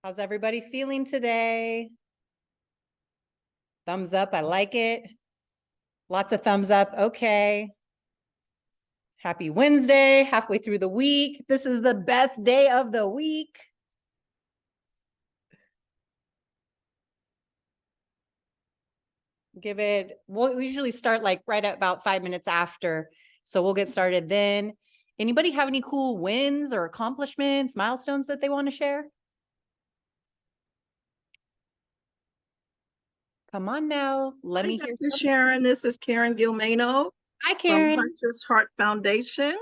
How's everybody feeling today? Thumbs up, I like it. Lots of thumbs up, okay. Happy Wednesday, halfway through the week. This is the best day of the week. We'll usually start like right at about 5 minutes after. So we'll get started then. Anybody have any cool wins or accomplishments, milestones that they want to share? Come on now, let me hear Dr. Sharon, this is Karen Gilmano Hi, from Karen. Hunter's Heart Foundation.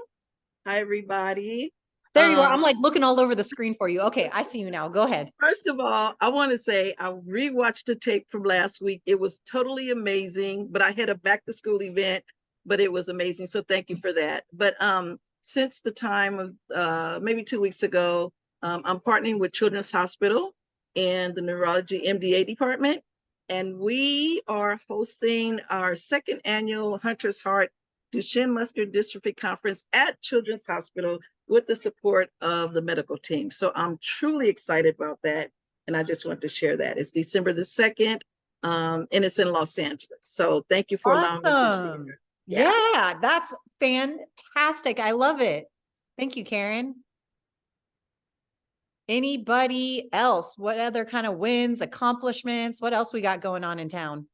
Hi, everybody. There you are. I'm like looking all over the screen for you. Okay, I see you now. Go ahead. First of all, I want to say I rewatched the tape from last week. It was totally amazing, but I had a back to school event, but it was amazing. So thank you for that. But since the time of maybe 2 weeks ago, I'm partnering with Children's Hospital and the Neurology MDA department. And we are hosting our second annual Hunter's Heart Duchenne Muscular Dystrophy Conference at Children's Hospital with the support of the medical team. So I'm truly excited about that. And I just want to share that. It's December the 2nd, and it's in Los Angeles. So thank you for allowing me to share. Yeah, that's fantastic. I love it. Thank you, Karen. Anybody else? What other kind of wins, accomplishments? What else we got going on in town?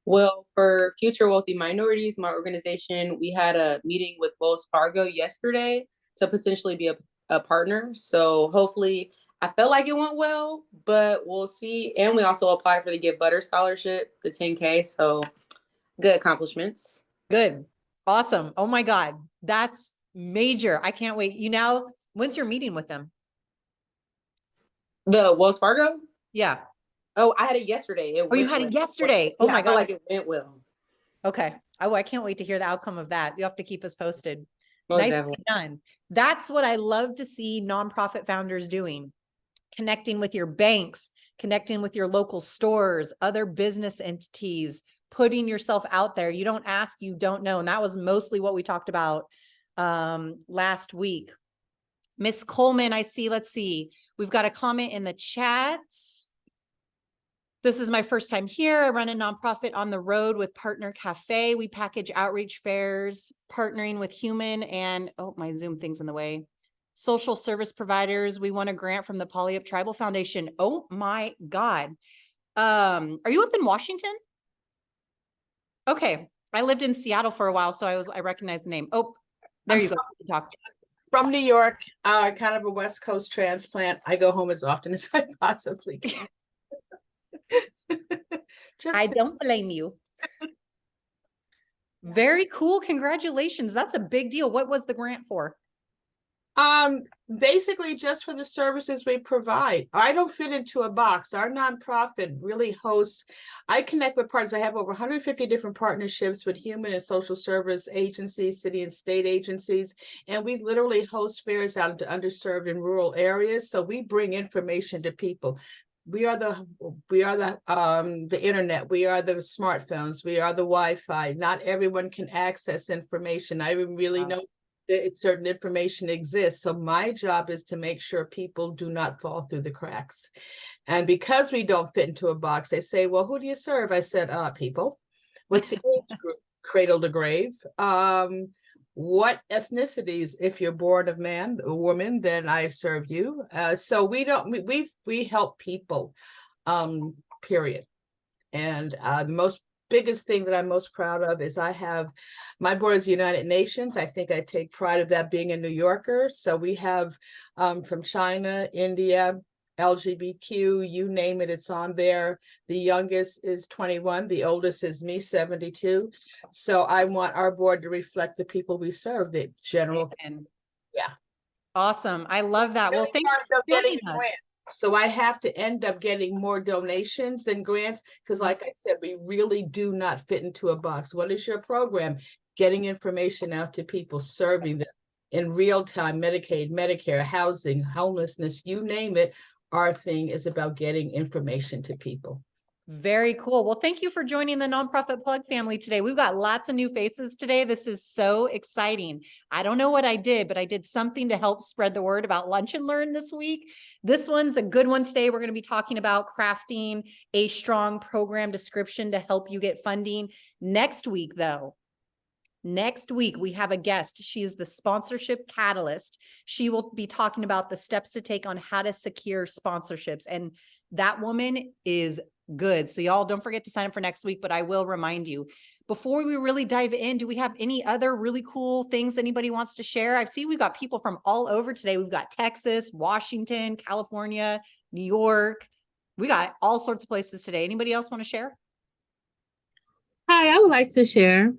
Well, for Future Wealthy Minorities, my organization, we had a meeting with Wells Fargo yesterday to potentially be a partner. So hopefully, I felt like it went well, but we'll see. And we also applied for the Get Butter Scholarship, the 10K. So good accomplishments. Good. Awesome. Oh my God. That's major. I can't wait. When's your meeting with them? The Wells Fargo? Yeah. Oh, I had it yesterday. You had it yesterday. Oh my God. I feel like it went well. Okay. Oh, I can't wait to hear the outcome of that. You have to keep us posted. Most Nicely definitely. done. That's what I love to see nonprofit founders doing. Connecting with your banks, connecting with your local stores, other business entities, putting yourself out there. You don't ask, you don't know. And that was mostly what we talked about last week. Miss Coleman, I see, let's see. We've got a comment in the chat. This is my first time here. I run a nonprofit on the road with Partner Cafe. We package outreach fairs, partnering with human and, oh, my Zoom thing's in the way. Social service providers. We won a grant from the Polyp Tribal Foundation. Oh my God. Are you up in Washington? Okay. I lived in Seattle for a while, so I recognize the name. Oh, there you go. Talk. From New York, kind of a West Coast transplant. I go home as often as I possibly can. I don't blame you. Very cool. Congratulations. That's a big deal. What was the grant for? Basically just for the services we provide. I don't fit into a box. Our nonprofit really hosts, I connect with partners. I have over 150 different partnerships with human and social service agencies, city and state agencies, and we literally host fairs out into underserved and rural areas. So we bring information to people. We are the internet. We are the smartphones. We are the Wi-Fi. Not everyone can access information. I really know that certain information exists. So my job is to make sure people do not fall through the cracks. And because we don't fit into a box, they say, well, who do you serve? I said, people. What's your age group? Cradle to grave. What ethnicities? If you're born of man or woman, then I serve you. So we help people, period. And the biggest thing that I'm most proud of is I have my board is United Nations. I think I take pride of that being a New Yorker. So we have from China, India, LGBTQ, you name it, it's on there. The youngest is 21. The oldest is me, 72. So I want our board to reflect the people we serve, the general. Yeah. Awesome. I love that. Well, thank you for joining us. So I have to end up getting more donations than grants because, like I said, we really do not fit into a box. What is your program? Getting information out to people, serving them in real time, Medicaid, Medicare, housing, homelessness, you name it. Our thing is about getting information to people. Very cool. Well, thank you for joining the Nonprofit Plug family today. We've got lots of new faces today. This is so exciting. I don't know what I did, but I did something to help spread the word about Lunch and Learn this week. This one's a good one today. We're going to be talking about crafting a strong program description to help you get funding. Next week, though, we have a guest. She is the sponsorship catalyst. She will be talking about the steps to take on how to secure sponsorships. And that woman is good. So y'all don't forget to sign up for next week, but I will remind you. Before we really dive in, do we have any other really cool things anybody wants to share? I see we've got people from all over today. We've got Texas, Washington, California, New York. We got all sorts of places today. Anybody else want to share? Hi, I would like to share.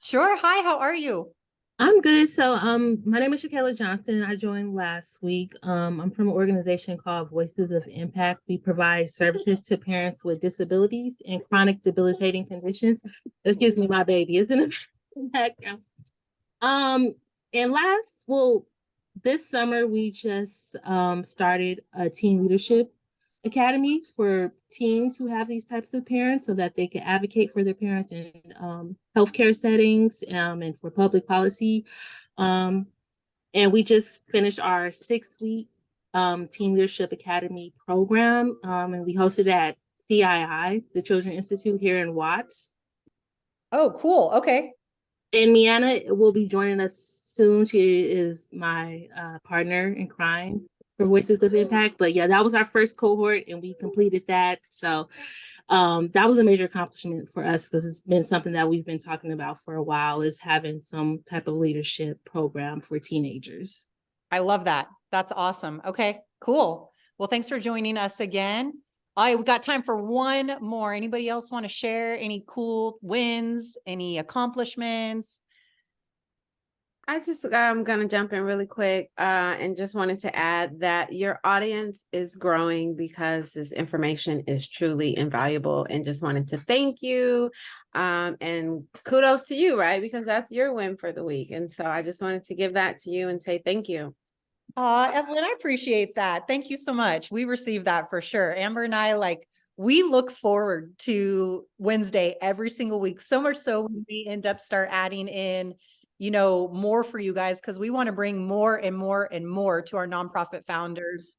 Sure. Hi, how are you? I'm good. So, my name is Shakayla Johnson. I joined last week. I'm from an organization called Voices of Impact. We provide services to parents with disabilities and chronic debilitating conditions. Excuse me, my baby is in the background. This summer we just started a teen leadership academy for teens who have these types of parents so that they can advocate for their parents in healthcare settings and for public policy. And we just finished our 6-week Teen Leadership Academy program, and we hosted it at CII, the Children's Institute here in Watts. Oh, cool. Okay. And Miana will be joining us soon. She is my partner in crime for Voices of Impact. But yeah, that was our first cohort and we completed that. So that was a major accomplishment for us because it's been something that we've been talking about for a while, is having some type of leadership program for teenagers. I love that. That's awesome. Okay, cool. Well, thanks for joining us again. We got time for one more. Anybody else want to share any cool wins, any accomplishments? I just I'm gonna jump in really quick and just wanted to add that your audience is growing because this information is truly invaluable, and just wanted to thank you and kudos to you, right? Because that's your win for the week. And so I just wanted to give that to you and say thank you. Evelyn, I appreciate that. Thank you so much. We received that for sure. Amber and I, we look forward to Wednesday every single week. So much so we end up start adding in more for you guys, because we want to bring more and more and more to our nonprofit founders.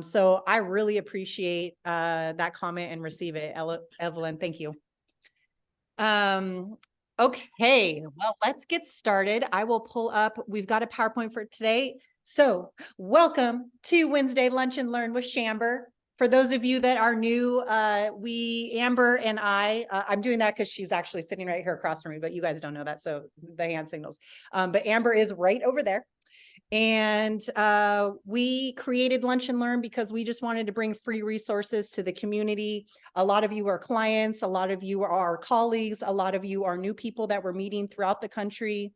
So I really appreciate that comment and receive it, Evelyn. Thank you. Okay, well, let's get started. I will pull up, we've got a PowerPoint for today. So welcome to Wednesday Lunch and Learn with Shamber. For those of you that are new, Amber and I'm doing that because she's actually sitting right here across from me, but you guys don't know that, so the hand signals. But Amber is right over there. And we created Lunch and Learn because we just wanted to bring free resources to the community. A lot of you are clients, a lot of you are our colleagues, a lot of you are new people that we're meeting throughout the country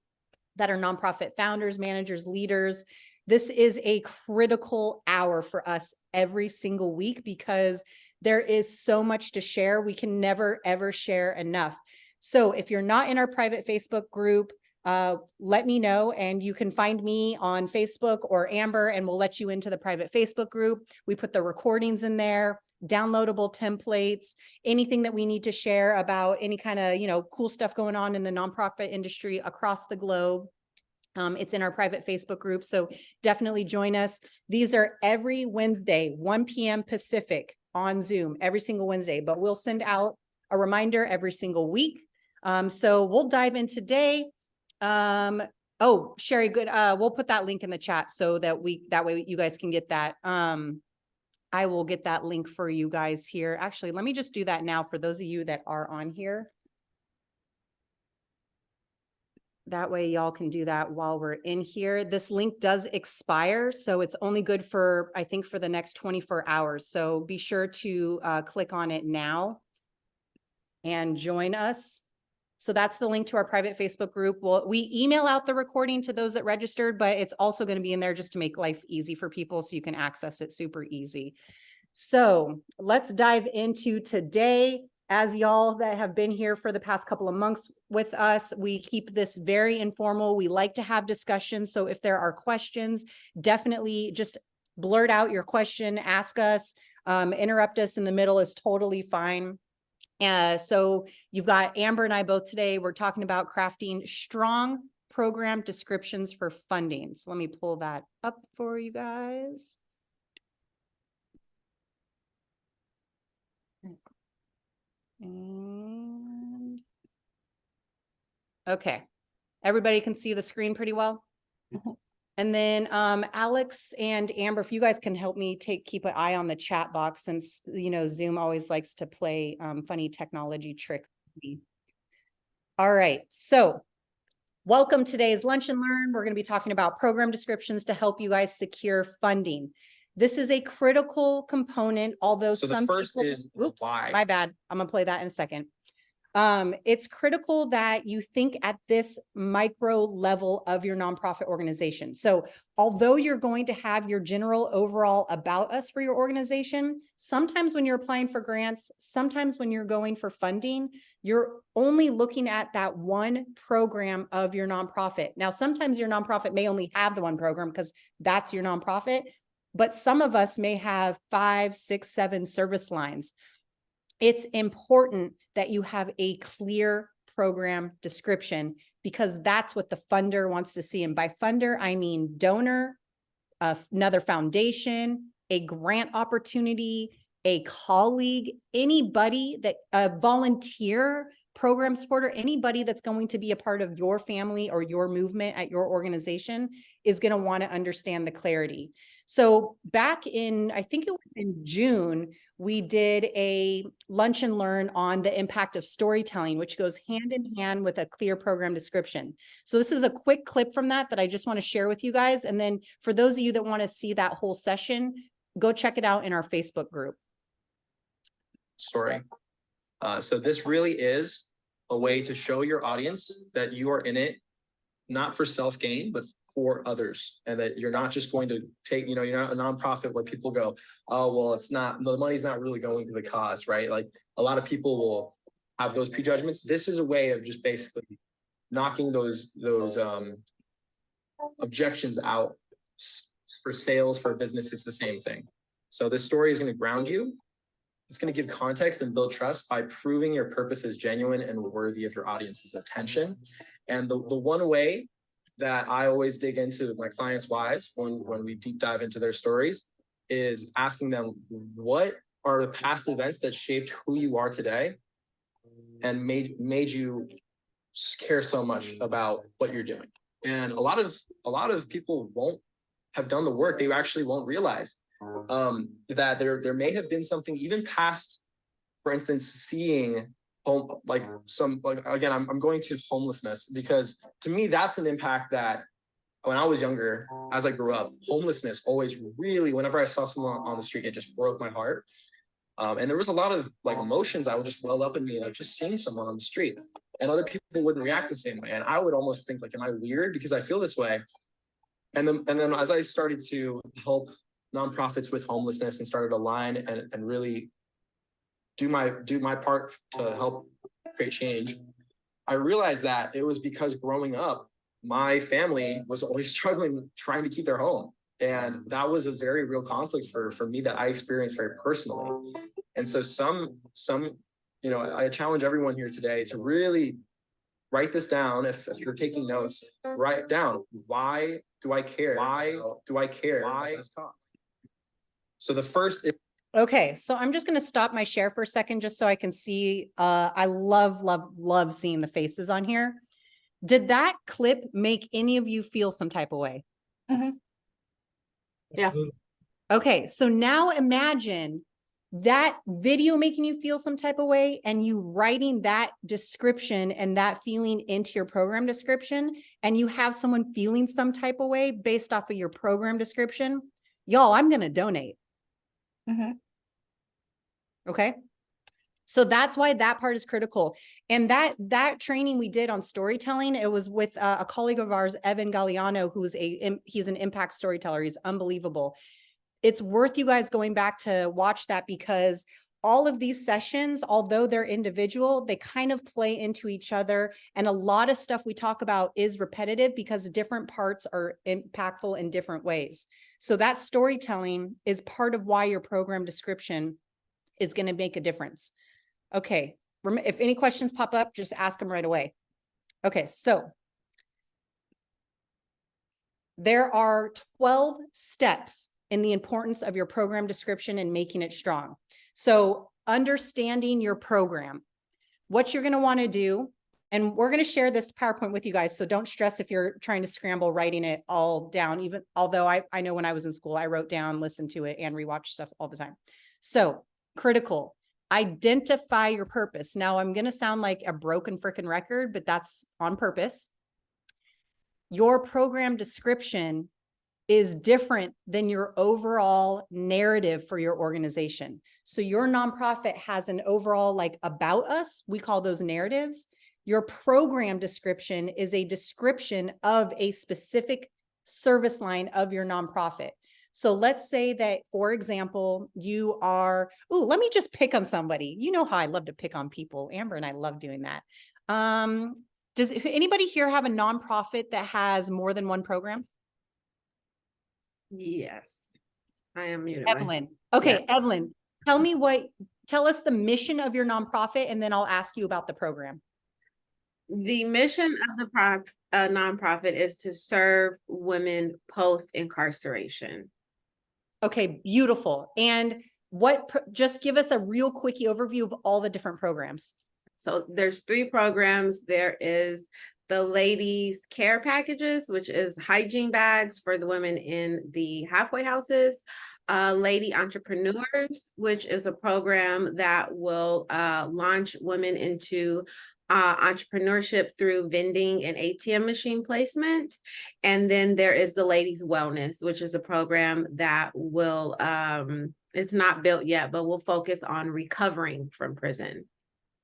that are nonprofit founders, managers, leaders. This is a critical hour for us every single week because there is so much to share. We can never, ever share enough. So if you're not in our private Facebook group, let me know, and you can find me on Facebook or Amber, and we'll let you into the private Facebook group. We put the recordings in there, downloadable templates, anything that we need to share about any kind of, cool stuff going on in the nonprofit industry across the globe. It's in our private Facebook group, so definitely join us. These are every Wednesday, 1 p.m. Pacific on Zoom, every single Wednesday, but we'll send out a reminder every single week. So we'll dive in today. Oh, Sherry, good. We'll put that link in the chat so that way you guys can get that. I will get that link for you guys here. Actually, let me just do that now for those of you that are on here. That way y'all can do that while we're in here. This link does expire, so it's only good for, I think, for the next 24 hours. So be sure to click on it now and join us. So that's the link to our private Facebook group. We email out the recording to those that registered, but it's also going to be in there just to make life easy for people so you can access it super easy. So let's dive into today. As y'all that have been here for the past couple of months with us, we keep this very informal. We like to have discussions. So if there are questions, definitely just blurt out your question, ask us, interrupt us in the middle is totally fine. So you've got Amber and I both today. We're talking about crafting strong program descriptions for funding. So let me pull that up for you guys. And okay, everybody can see the screen pretty well. And then Alex and Amber, if you guys can help me keep an eye on the chat box, since Zoom always likes to play funny technology tricks. All right, so welcome to today's Lunch and Learn. We're going to be talking about program descriptions to help you guys secure funding. This is a critical component, although So some the first people, is oops, why. my bad. I'm gonna play that in a second. It's critical that you think at this micro level of your nonprofit organization. So although you're going to have your general overall about us for your organization, sometimes when you're applying for grants, sometimes when you're going for funding, you're only looking at that one program of your nonprofit. Now, sometimes your nonprofit may only have the one program because that's your nonprofit, but some of us may have 5, 6, 7 service lines. It's important that you have a clear program description, because that's what the funder wants to see. And by funder, I mean donor, another foundation, a grant opportunity, a colleague, anybody that a volunteer program supporter, anybody that's going to be a part of your family or your movement at your organization is going to want to understand the clarity. So back in, I think it was in June, we did a lunch and learn on the impact of storytelling, which goes hand in hand with a clear program description. So this is a quick clip from that I just want to share with you guys. And then for those of you that want to see that whole session, go check it out in our Facebook group. Story. So this really is a way to show your audience that you are in it, not for self-gain, but for others. And that you're not just going to take, you're not a nonprofit where people go, oh, well, it's not, the money's not really going to the cause, right? Like a lot of people will have those prejudgments. This is a way of just basically knocking those objections out. For sales, for business, it's the same thing. So this story is going to ground you. It's going to give context and build trust by proving your purpose is genuine and worthy of your audience's attention. And the one way that I always dig into my clients' whys when we deep dive into their stories is asking them, what are the past events that shaped who you are today and made you care so much about what you're doing? And a lot of people won't have done the work. They actually won't realize that there may have been something even past, for instance, seeing home, again, I'm going to homelessness, because to me, that's an impact that when I was younger, as I grew up, homelessness always really, whenever I saw someone on the street, it just broke my heart. And there was a lot of emotions that would just well up in me, just seeing someone on the street, and other people wouldn't react the same way. And I would almost think am I weird because I feel this way? And then as I started to help nonprofits with homelessness and started to align and really do my part to help create change, I realized that it was because growing up, my family was always struggling, trying to keep their home. And that was a very real conflict for me that I experienced very personally. And so I challenge everyone here today to really write this down. If you're taking notes, write down, why do I care? Why do I care? Why? So the first is, okay, so I'm just going to stop my share for a second just so I can see. I love seeing the faces on here. Did that clip make any of you feel some type of way? Mm-hmm. Yeah. Okay, so now imagine that video making you feel some type of way and you writing that description and that feeling into your program description, and you have someone feeling some type of way based off of your program description. Y'all, I'm going to donate. Mm-hmm. Okay. So that's why that part is critical. And that training we did on storytelling, it was with a colleague of ours, Evan Galliano, he's an impact storyteller. He's unbelievable. It's worth you guys going back to watch that, because all of these sessions, although they're individual, they kind of play into each other. And a lot of stuff we talk about is repetitive because different parts are impactful in different ways. So that storytelling is part of why your program description is going to make a difference. Okay. If any questions pop up, just ask them right away. Okay. So there are 12 steps in the importance of your program description and making it strong. So understanding your program, what you're going to want to do, and we're going to share this PowerPoint with you guys. So don't stress if you're trying to scramble writing it all down, even although I know when I was in school, I wrote down, listened to it, and rewatched stuff all the time. So critical, identify your purpose. Now I'm going to sound like a broken freaking record, but that's on purpose. Your program description is different than your overall narrative for your organization. So your nonprofit has an overall like about us, we call those narratives. Your program description is a description of a specific service line of your nonprofit. So let's say that, for example, you are, let me just pick on somebody. You know how I love to pick on people. Amber and I love doing that. Does anybody here have a nonprofit that has more than one program? Yes, I am muted. Evelyn. Okay, Yeah. Evelyn, tell us the mission of your nonprofit, and then I'll ask you about the program. The mission of the nonprofit is to serve women post-incarceration. Okay, beautiful. And just give us a real quickie overview of all the different programs. So there's 3 programs. There is the ladies care packages, which is hygiene bags for the women in the halfway houses. Lady entrepreneurs, which is a program that will launch women into entrepreneurship through vending and ATM machine placement. And then there is the ladies wellness, which is a program that will, it's not built yet, but will focus on recovering from prison.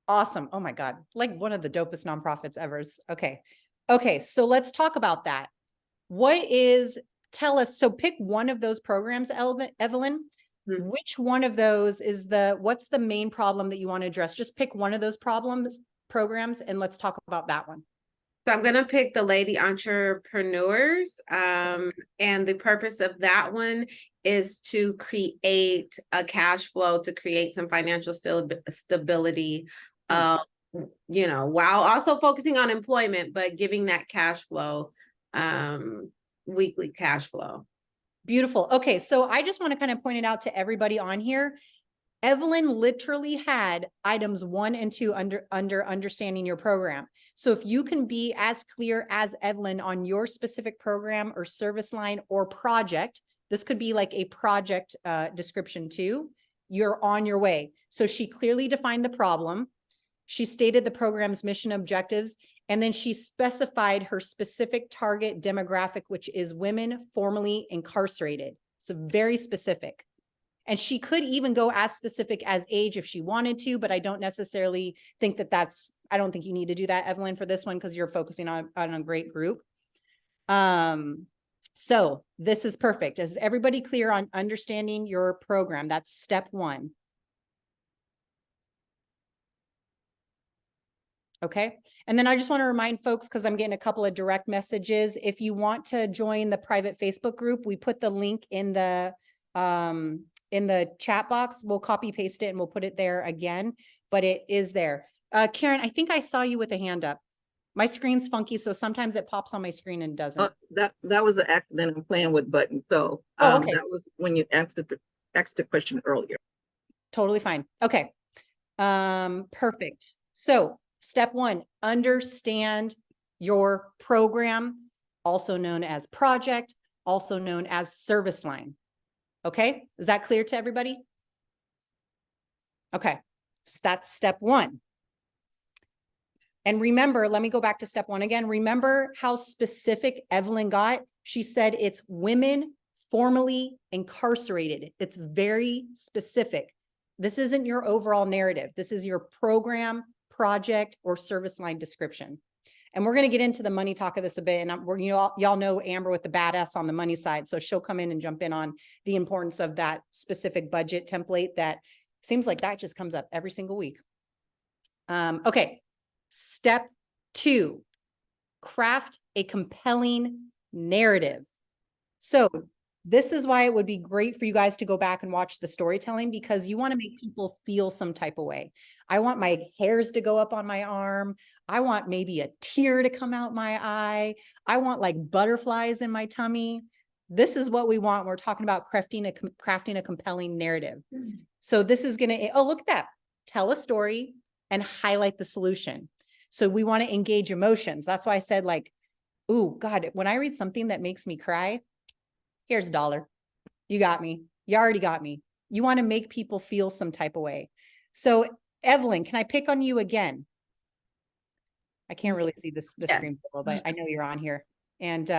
Awesome. Oh my God. Like one of the dopest nonprofits ever. Okay. Okay. So let's talk about that. Tell us, so pick one of those programs, Evelyn. Which one of those is what's the main problem that you want to address? Just pick one of those programs and let's talk about that one. So I'm going to pick the lady entrepreneurs. And the purpose of that one is to create a cash flow, to create some financial stability, while also focusing on employment, but giving that cash flow, weekly cash flow. Beautiful. Okay. So I just want to kind of point it out to everybody on here. Evelyn literally had items 1 and 2 under understanding your program. So if you can be as clear as Evelyn on your specific program or service line or project, this could be like a project description too, you're on your way. So she clearly defined the problem. She stated the program's mission objectives, and then she specified her specific target demographic, which is women formerly incarcerated. It's very specific. And she could even go as specific as age if she wanted to, but I don't necessarily think I don't think you need to do that, Evelyn, for this one, because you're focusing on a great group. So this is perfect. Is everybody clear on understanding your program? That's step 1. Okay. And then I just want to remind folks, because I'm getting a couple of direct messages, if you want to join the private Facebook group, we put the link in the chat box. We'll copy paste it and we'll put it there again, but it is there. Karen, I think I saw you with a hand up. My screen's funky, so sometimes it pops on my screen and doesn't. That was an accident. I'm playing with buttons. So okay. That was when you asked the question earlier. Totally fine. Okay. Perfect. So step 1, understand your program, also known as project, also known as service line. Okay. Is that clear to everybody? Okay. So that's step 1. And remember, let me go back to step 1 again. Remember how specific Evelyn got? She said it's women formerly incarcerated. It's very specific. This isn't your overall narrative. This is your program, project, or service line description. And we're going to get into the money talk of this a bit. And y'all know Amber with the badass on the money side. So she'll come in and jump in on the importance of that specific budget template that seems like that just comes up every single week. Okay. Step 2, craft a compelling narrative. So This is why it would be great for you guys to go back and watch the storytelling, because you want to make people feel some type of way. I want my hairs to go up on my arm. I want maybe a tear to come out my eye. I want like butterflies in my tummy. This is what we want. We're talking about crafting a compelling narrative. So this is going to, oh, look at that. Tell a story and highlight the solution. So we want to engage emotions. That's why I said, like, ooh, God, when I read something that makes me cry, here's a dollar. You got me. You already got me. You want to make people feel some type of way. So Evelyn, can I pick on you again? I can't really see the Yeah. screen, but I know you're on here. And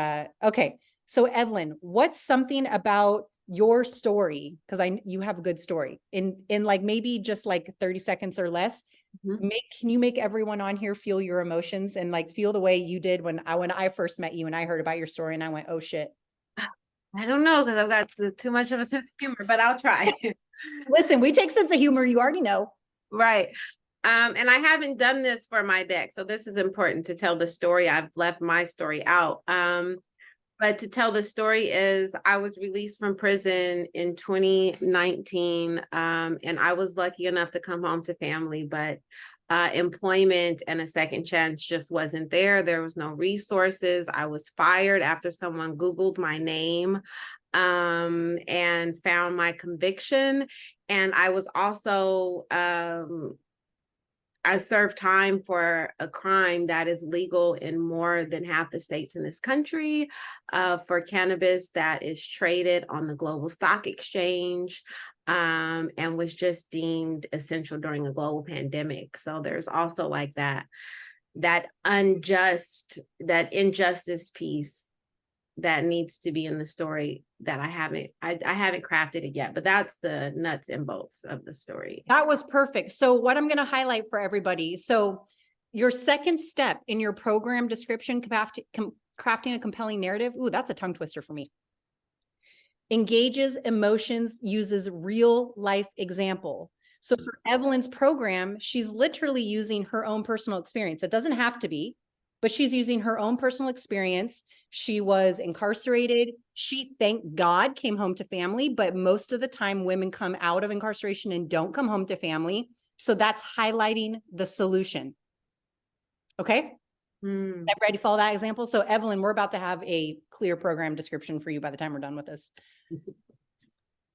okay. So Evelyn, what's something about your story? Because you have a good story in like maybe just like 30 seconds or less. Can you make everyone on here feel your emotions and like feel the way you did when I first met you and I heard about your story and I went, oh shit. I don't know, because I've got too much of a sense of humor, but I'll try. Listen, we take sense of humor. You already know. Right. And I haven't done this for my deck, so this is important to tell the story. I've left my story out. But to tell the story is I was released from prison in 2019, and I was lucky enough to come home to family, but employment and a second chance just wasn't there. There was no resources. I was fired after someone Googled my name and found my conviction. And I was also I served time for a crime that is legal in more than half the states in this country, for cannabis that is traded on the global stock exchange, and was just deemed essential during a global pandemic. So there's also like that injustice piece that needs to be in the story that I haven't crafted it yet, but that's the nuts and bolts of the story. That was perfect. So what I'm going to highlight for everybody. So your second step in your program description, crafting a compelling narrative. Ooh, that's a tongue twister for me. Engages emotions, uses real life example. So for Evelyn's program, she's literally using her own personal experience. It doesn't have to be, but she's using her own personal experience. She was incarcerated. She, thank God, came home to family, but most of the time women come out of incarceration and don't come home to family. So that's highlighting the solution. Okay. I'm ready to follow that example. So Evelyn, we're about to have a clear program description for you by the time we're done with this.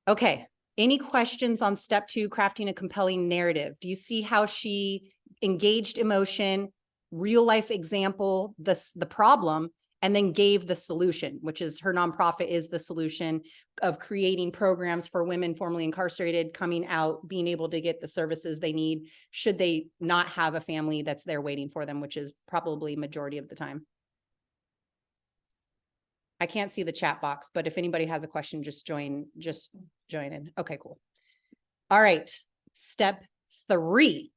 Okay. Any questions on step 2, crafting a compelling narrative? Do you see how she engaged emotion, real life example, the problem, and then gave the solution, which is her nonprofit is the solution of creating programs for women formerly incarcerated coming out, being able to get the services they need should they not have a family that's there waiting for them, which is probably majority of the time. I can't see the chat box, but if anybody has a question, just join in. Okay, cool. All right. Step 3.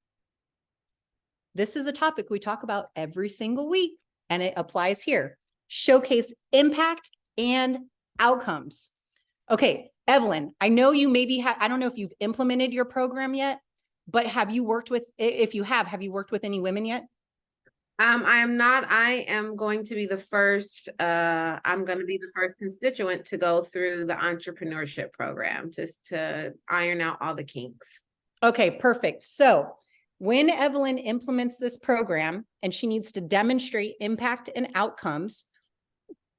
This is a topic we talk about every single week, and it applies here. Showcase impact and outcomes. Okay, Evelyn, I know you maybe I don't know if you've implemented your program yet, but have you worked with, if you have you worked with any women yet? I am not. I am going to be the first. I'm going to be the first constituent to go through the entrepreneurship program just to iron out all the kinks. Okay, perfect. So when Evelyn implements this program and she needs to demonstrate impact and outcomes,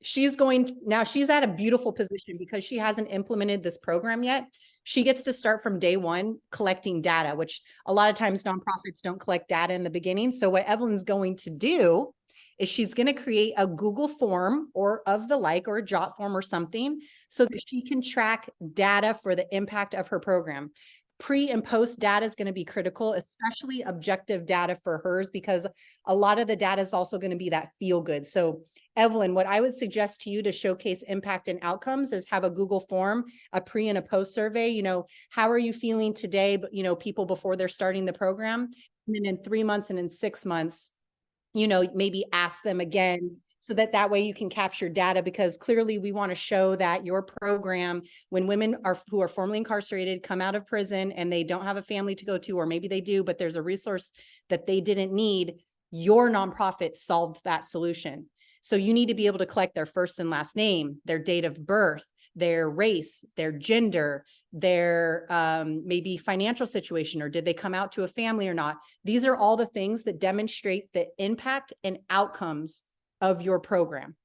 she's at a beautiful position because she hasn't implemented this program yet. She gets to start from day one collecting data, which a lot of times nonprofits don't collect data in the beginning. So what Evelyn's going to do is she's going to create a Google form or of the like, or a Jot form or something, so that she can track data for the impact of her program. Pre and post data is going to be critical, especially objective data for hers, because a lot of the data is also going to be that feel good. So Evelyn, what I would suggest to you to showcase impact and outcomes is have a Google form, a pre and a post survey. How are you feeling today? But, people before they're starting the program, and then in 3 months and in 6 months, maybe ask them again, so that way you can capture data, because clearly we want to show that your program, when women who are formerly incarcerated come out of prison and they don't have a family to go to, or maybe they do, but there's a resource that they didn't need, your nonprofit solved that solution. So you need to be able to collect their first and last name, their date of birth, their race, their gender, their maybe financial situation, or did they come out to a family or not? These are all the things that demonstrate the impact and outcomes of your program.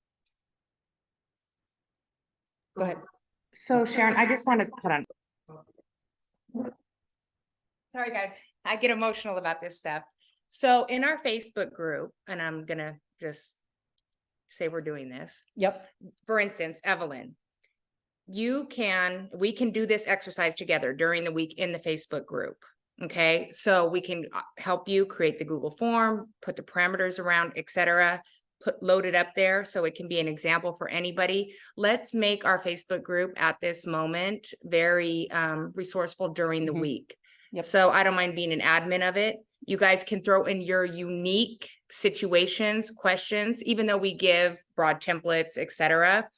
Go ahead. So Sharon, I just want to hold on. Sorry, guys. I get emotional about this stuff. So in our Facebook group, and I'm gonna just say we're doing this. Yep. For instance, Evelyn, we can do this exercise together during the week in the Facebook group. Okay. So we can help you create the Google form, put the parameters around, etc. Load it up there so it can be an example for anybody. Let's make our Facebook group at this moment very resourceful during the week. Yep. So I don't mind being an admin of it. You guys can throw in your unique situations, questions, even though we give broad templates, etc.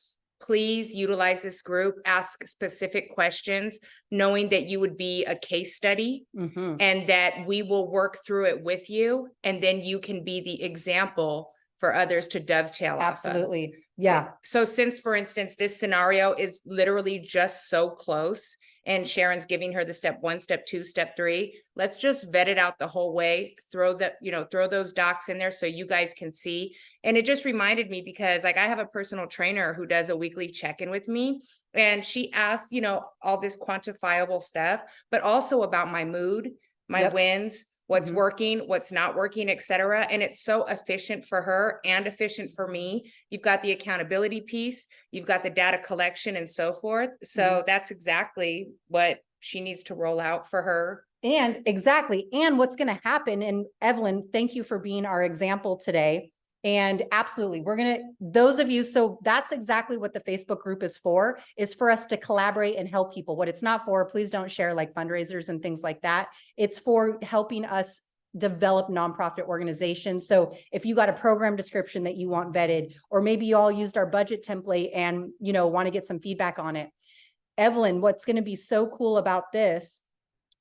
Please utilize this group, ask specific questions, knowing that you would be a case study and that we will work through it with you. And then you can be the example for others to dovetail off of. Absolutely. Yeah. So since, for instance, this scenario is literally just so close and Sharon's giving her the step 1, step 2, step 3, let's just vet it out the whole way, throw those docs in there so you guys can see. And it just reminded me because like I have a personal trainer who does a weekly check-in with me and she asks, all this quantifiable stuff, but also about my mood, my wins, what's working, what's not working, etc. And it's so efficient for her and efficient for me. You've got the accountability piece, you've got the data collection and so forth. So that's exactly what she needs to roll out for her. And exactly. And what's going to happen, and Evelyn, thank you for being our example today. And absolutely, those of you, so that's exactly what the Facebook group is for us to collaborate and help people. What it's not for, please don't share like fundraisers and things like that. It's for helping us develop nonprofit organizations. So if you got a program description that you want vetted, or maybe you all used our budget template and, want to get some feedback on it. Evelyn, what's going to be so cool about this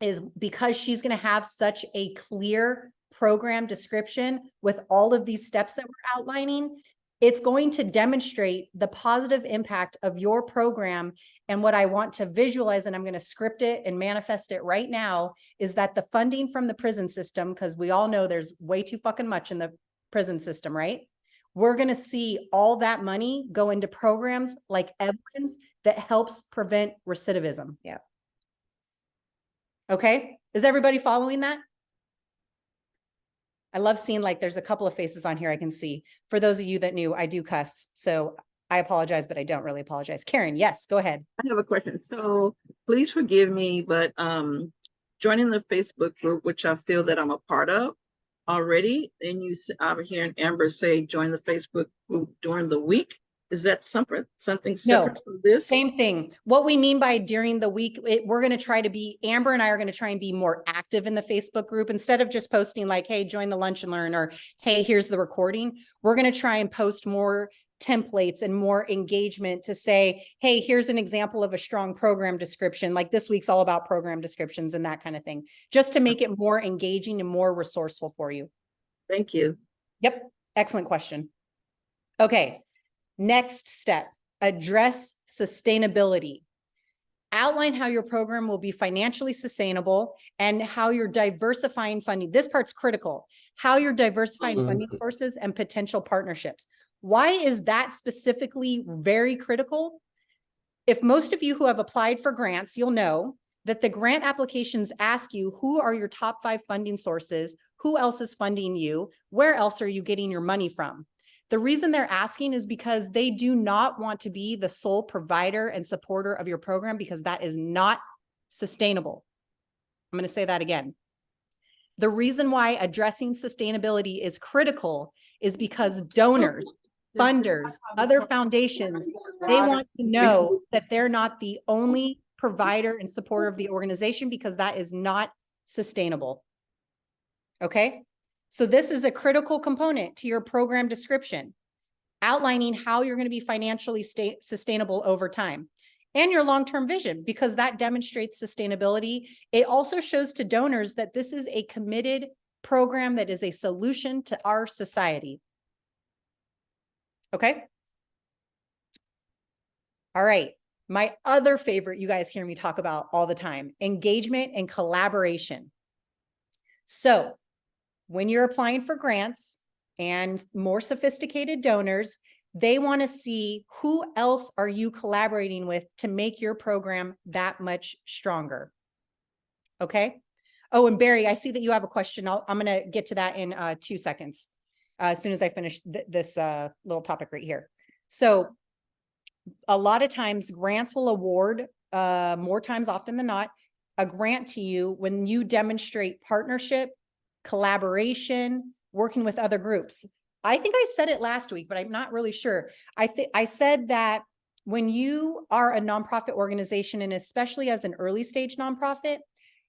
is because she's going to have such a clear program description with all of these steps that we're outlining, it's going to demonstrate the positive impact of your program. And what I want to visualize, and I'm going to script it and manifest it right now, is that the funding from the prison system, because we all know there's way too fucking much in the prison system, right? We're going to see all that money go into programs like Evelyn's that helps prevent recidivism. Yeah. Okay. Is everybody following that? I love seeing there's a couple of faces on here I can see. For those of you that knew, I do cuss. So I apologize, but I don't really apologize. Karen, yes, go ahead. I have a question. So please forgive me, but joining the Facebook group, which I feel that I'm a part of already, and I'm hearing Amber say join the Facebook group during the week. Is that something separate from this? Same thing. What we mean by during the week, we're going to try to be, Amber and I are going to try and be more active in the Facebook group instead of just posting like, hey, join the lunch and learn, or hey, here's the recording. We're going to try and post more templates and more engagement to say, hey, here's an example of a strong program description. Like this week's all about program descriptions and that kind of thing, just to make it more engaging and more resourceful for you. Thank you. Yep. Excellent question. Okay. Next step, address sustainability. Outline how your program will be financially sustainable and how you're diversifying funding. This part's critical. How you're diversifying funding sources and potential partnerships. Why is that specifically very critical? If most of you who have applied for grants, you'll know that the grant applications ask you, who are your top 5 funding sources? Who else is funding you? Where else are you getting your money from? The reason they're asking is because they do not want to be the sole provider and supporter of your program, because that is not sustainable. I'm going to say that again. The reason why addressing sustainability is critical is because donors, funders, other foundations, they want to know that they're not the only provider and supporter of the organization, because that is not sustainable. Okay? So this is a critical component to your program description, outlining how you're going to be financially sustainable over time, and your long-term vision, because that demonstrates sustainability. It also shows to donors that this is a committed program that is a solution to our society. Okay. All right. My other favorite, you guys hear me talk about all the time, engagement and collaboration. So when you're applying for grants and more sophisticated donors, they want to see who else are you collaborating with to make your program that much stronger. Okay. Oh, and Barry, I see that you have a question. I'm going to get to that in 2 seconds, as soon as I finish this little topic right here. So a lot of times grants will award, more times often than not, a grant to you when you demonstrate partnership, collaboration, working with other groups. I think I said it last week, but I'm not really sure. I said that when you are a nonprofit organization, and especially as an early stage nonprofit,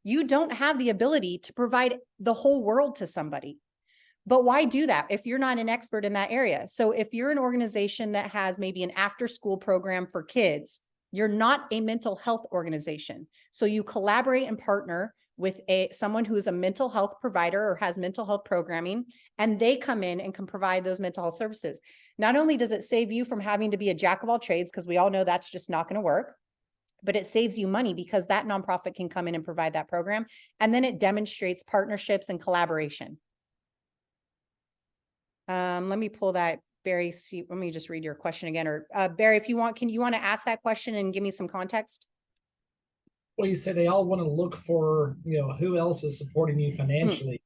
you don't have the ability to provide the whole world to somebody. But why do that if you're not an expert in that area? So if you're an organization that has maybe an after school program for kids, you're not a mental health organization. So you collaborate and partner with someone who is a mental health provider or has mental health programming, and they come in and can provide those mental health services. Not only does it save you from having to be a jack of all trades, because we all know that's just not going to work, but it saves you money because that nonprofit can come in and provide that program. And then it demonstrates partnerships and collaboration. Let me pull that, Barry. Let me just read your question again. Or Barry, if you want, you want to ask that question and give me some context? Well, you say they all want to look for, who else is supporting you financially.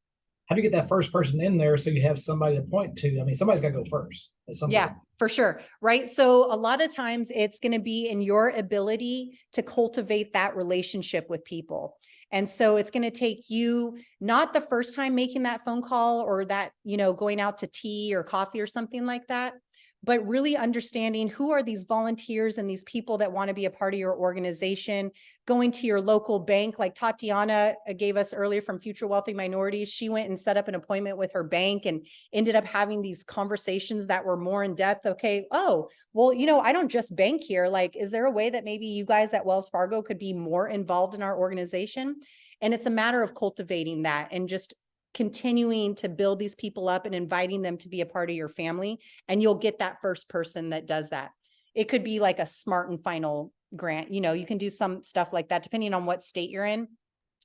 How do you get that first person in there so you have somebody to point to? I mean, somebody's got to go first. Yeah, for sure. Right. So a lot of times it's going to be in your ability to cultivate that relationship with people. And so it's going to take you not the first time making that phone call or that, going out to tea or coffee or something like that, but really understanding who are these volunteers and these people that want to be a part of your organization, going to your local bank, like Tatiana gave us earlier from Future Wealthy Minorities. She went and set up an appointment with her bank and ended up having these conversations that were more in depth. Okay. Oh, well, I don't just bank here. Like, is there a way that maybe you guys at Wells Fargo could be more involved in our organization? And it's a matter of cultivating that and just continuing to build these people up and inviting them to be a part of your family. And you'll get that first person that does that. It could be like a Smart and Final grant. You can do some stuff like that depending on what state you're in.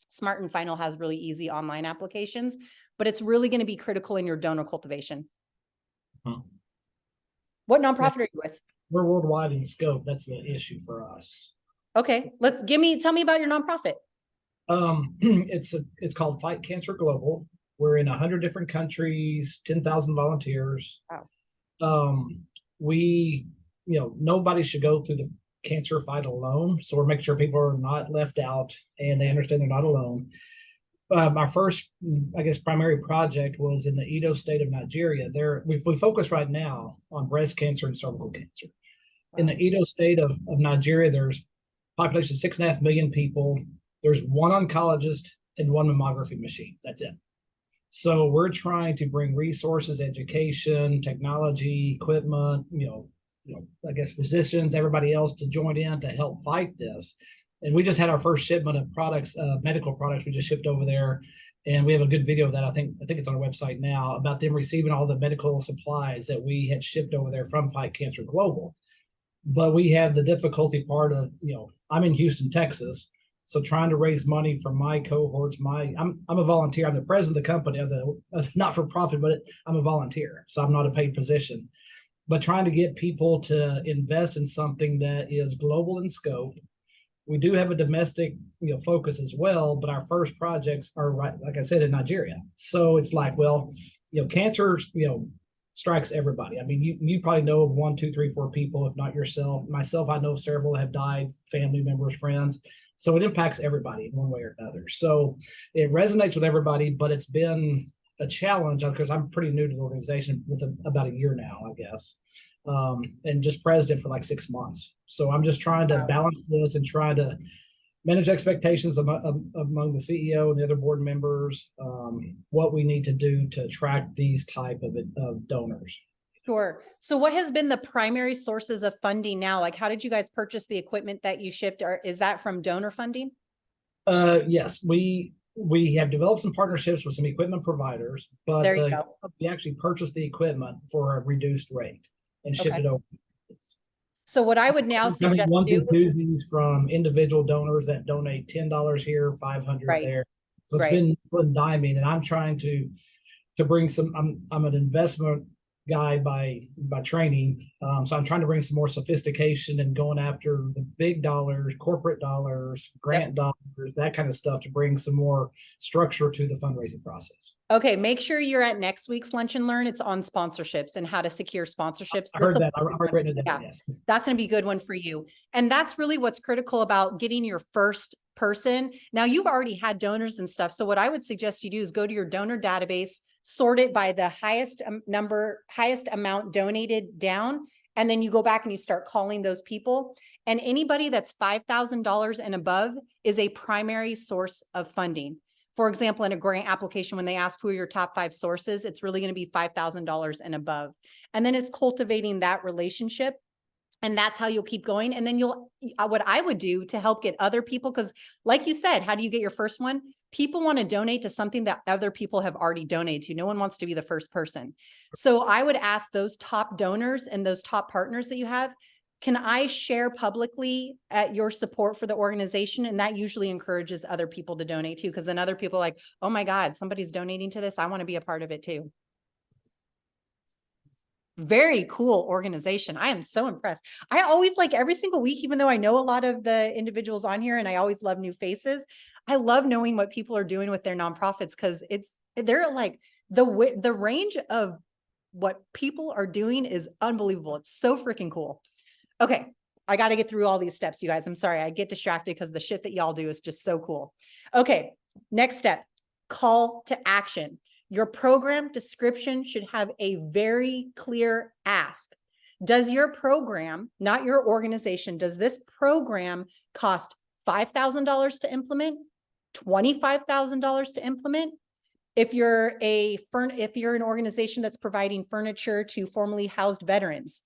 Smart and Final has really easy online applications, but it's really going to be critical in your donor cultivation. What nonprofit are you with? We're worldwide in scope. That's the issue for us. Okay, tell me about your nonprofit. It's called Fight Cancer Global. We're in 100 different countries, 10,000 volunteers. Wow. Nobody should go through the cancer fight alone. So we're making sure people are not left out and they understand they're not alone. My first, primary project was in the Edo state of Nigeria. We focus right now on breast cancer and cervical cancer. Wow. In the Edo state of Nigeria, there's population 6.5 million people. There's one oncologist and one mammography machine. That's it. So we're trying to bring resources, education, technology, equipment, physicians, everybody else to join in to help fight this. And we just had our first shipment of products, medical products we just shipped over there. And we have a good video of that. I think it's on our website now about them receiving all the medical supplies that we had shipped over there from Fight Cancer Global. But we have the difficulty part of, I'm in Houston, Texas. So trying to raise money for my cohorts, I'm a volunteer. I'm the president of the company, of the not-for-profit, but I'm a volunteer. So I'm not a paid position. But trying to get people to invest in something that is global in scope. We do have a domestic, focus as well, but our first projects are right, like I said, in Nigeria. So it's like, cancer, strikes everybody. I mean, you probably know of 1, 2, 3, 4 people, if not yourself. Myself, I know several have died, family members, friends. So it impacts everybody in one way or another. So it resonates with everybody, but it's been a challenge because I'm pretty new to the organization with about a year now, I guess. And just president for like 6 months. So I'm just trying to balance this and try to manage expectations among the CEO and the other board members, what we need to do to attract these type of donors. Sure. So what has been the primary sources of funding now? Like, how did you guys purchase the equipment that you shipped? Or is that from donor funding? Yes, we have developed some partnerships with some equipment providers, but we actually purchased the equipment for a reduced rate and shipped it over. So what I would now Having suggest ones do, and twosies from individual donors that donate $10 here, 500 Right. there. So it's Right. been fun diming, and I'm trying to bring some. I'm an investment guy by training, so I'm trying to bring some more sophistication and going after the big dollars, corporate dollars, grant dollars, that kind of stuff to bring some more structure to the fundraising process. okay, make sure you're at next week's Lunch and Learn. It's on sponsorships and how to secure sponsorships. I heard This'll that. be a I've good already one. written it down. Yeah. Yes. That's going to be a good one for you. And that's really what's critical about getting your first person. Now you've already had donors and stuff. So what I would suggest you do is go to your donor database, sort it by the highest highest amount donated down. And then you go back and you start calling those people. And anybody that's $5,000 and above is a primary source of funding. For example, in a grant application, when they ask who are your top 5 sources, it's really going to be $5,000 and above. And then it's cultivating that relationship. And that's how you'll keep going. And then what I would do to help get other people, because like you said, how do you get your first one? People want to donate to something that other people have already donated to. No one wants to be the first person. So I would ask those top donors and those top partners that you have, can I share publicly at your support for the organization? And that usually encourages other people to donate too, because then other people are like, oh my God, somebody's donating to this. I want to be a part of it too. Very cool organization. I am so impressed. I always like every single week, even though I know a lot of the individuals on here and I always love new faces. I love knowing what people are doing with their nonprofits because they're like the range of what people are doing is unbelievable. It's so freaking cool. Okay. I got to get through all these steps, you guys. I'm sorry. I get distracted because the shit that y'all do is just so cool. Okay. Next step, call to action. Your program description should have a very clear ask. Does your program, not your organization, does this program cost $5,000 to implement, $25,000 to implement? If you're an organization that's providing furniture to formerly housed veterans,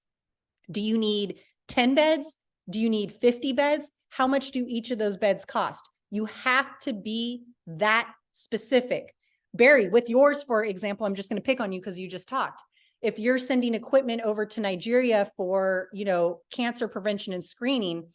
do you need 10 beds? Do you need 50 beds? How much do each of those beds cost? You have to be that specific. Barry, with yours, for example, I'm just going to pick on you because you just talked. If you're sending equipment over to Nigeria for, cancer prevention and screening,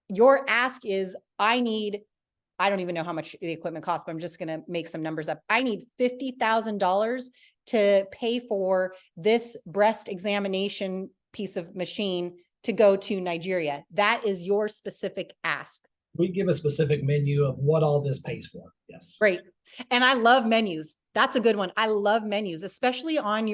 your ask is, I don't even know how much the equipment costs, but I'm just going to make some numbers up. I need $50,000 to pay for this breast examination piece of machine to go to Nigeria. That is your specific ask. We give a specific menu of what all this pays for. Yes. Great. And I love menus. That's a good one. I love menus, especially on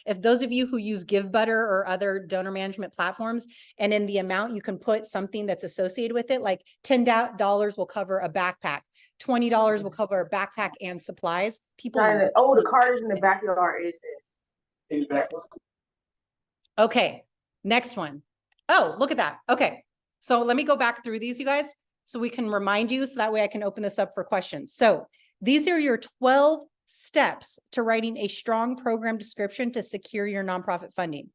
if those of you who use GiveButter or other donor management platforms, and in the amount you can put something that's associated with it, like $10 will cover a backpack. $20 will cover a backpack and supplies. People. The card is in the backyard. Okay. Next one. Oh, look at that. Okay. So let me go back through these, you guys, so we can remind you, so that way I can open this up for questions. So these are your 12 steps to writing a strong program description to secure your nonprofit funding.